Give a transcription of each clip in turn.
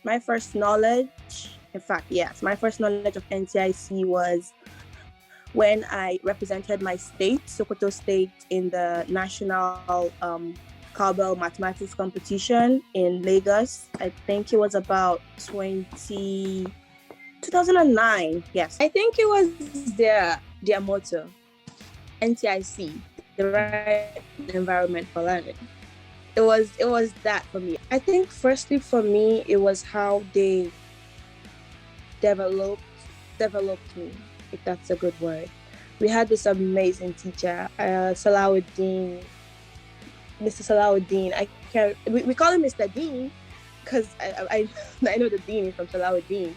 my first knowledge, in fact, yes, my first knowledge of NTIC was when I represented my state, Sokoto State, in the national cowbell mathematics competition in Lagos. I think it was about 2009. Yes, I think it was their motto, NTIC, the right environment for learning. It was that for me. I think firstly for me, it was how they developed me, if that's a good word. We had this amazing teacher, Mr. Salahuddin. We call him Mr. Dean because I know the Dean is from Salahuddin.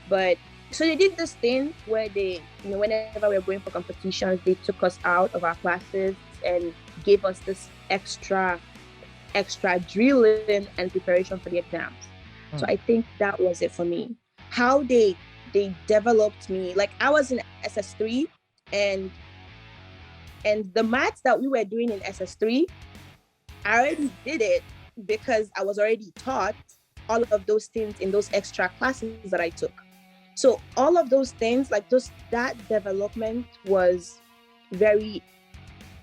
But so they did this thing where they, whenever we were going for competitions, they took us out of our classes and gave us this extra drilling and preparation for the exams. So I think that was it for me. How they developed me. Like I was in SS3 and the maths that we were doing in SS3, I already did it because I was already taught all of those things in those extra classes that I took. So all of those things, like that development was very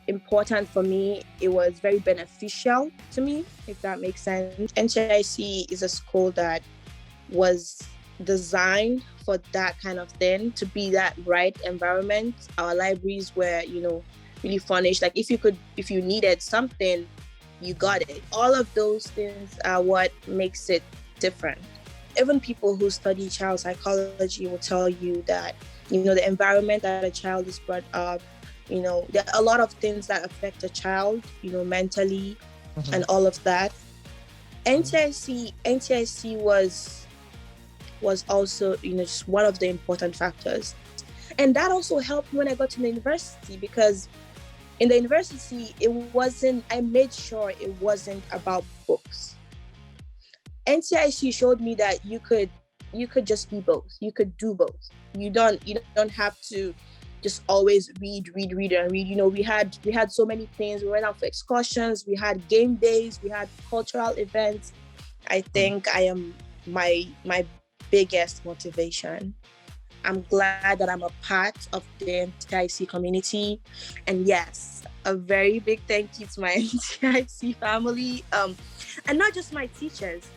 important for me. It was very beneficial to me, if that makes sense. NTIC is a school that was designed for that kind of thing, to be that right environment. Our libraries were, really furnished. Like if you needed something, you got it. All of those things are what makes it different. Even people who study child psychology will tell you that, the environment that a child is brought up, there are a lot of things that affect a child, mentally, and all of that. NTIC was also, just one of the important factors. And that also helped when I got to the university, because in the university, I made sure it wasn't about books. NTIC showed me that you could just be both. You could do both. You don't have to just always read. We had so many things. We went out for excursions. We had game days. We had cultural events. I think I am my biggest motivation. I'm glad that I'm a part of the NTIC community. And yes, a very big thank you to my NTIC family. And not just my teachers,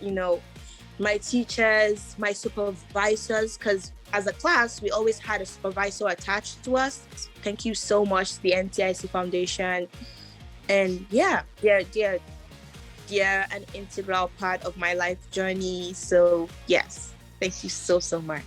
my teachers, my supervisors, because as a class, we always had a supervisor attached to us. Thank you so much to the NTIC Foundation. And yeah, they're an integral part of my life journey. So yes, thank you so much.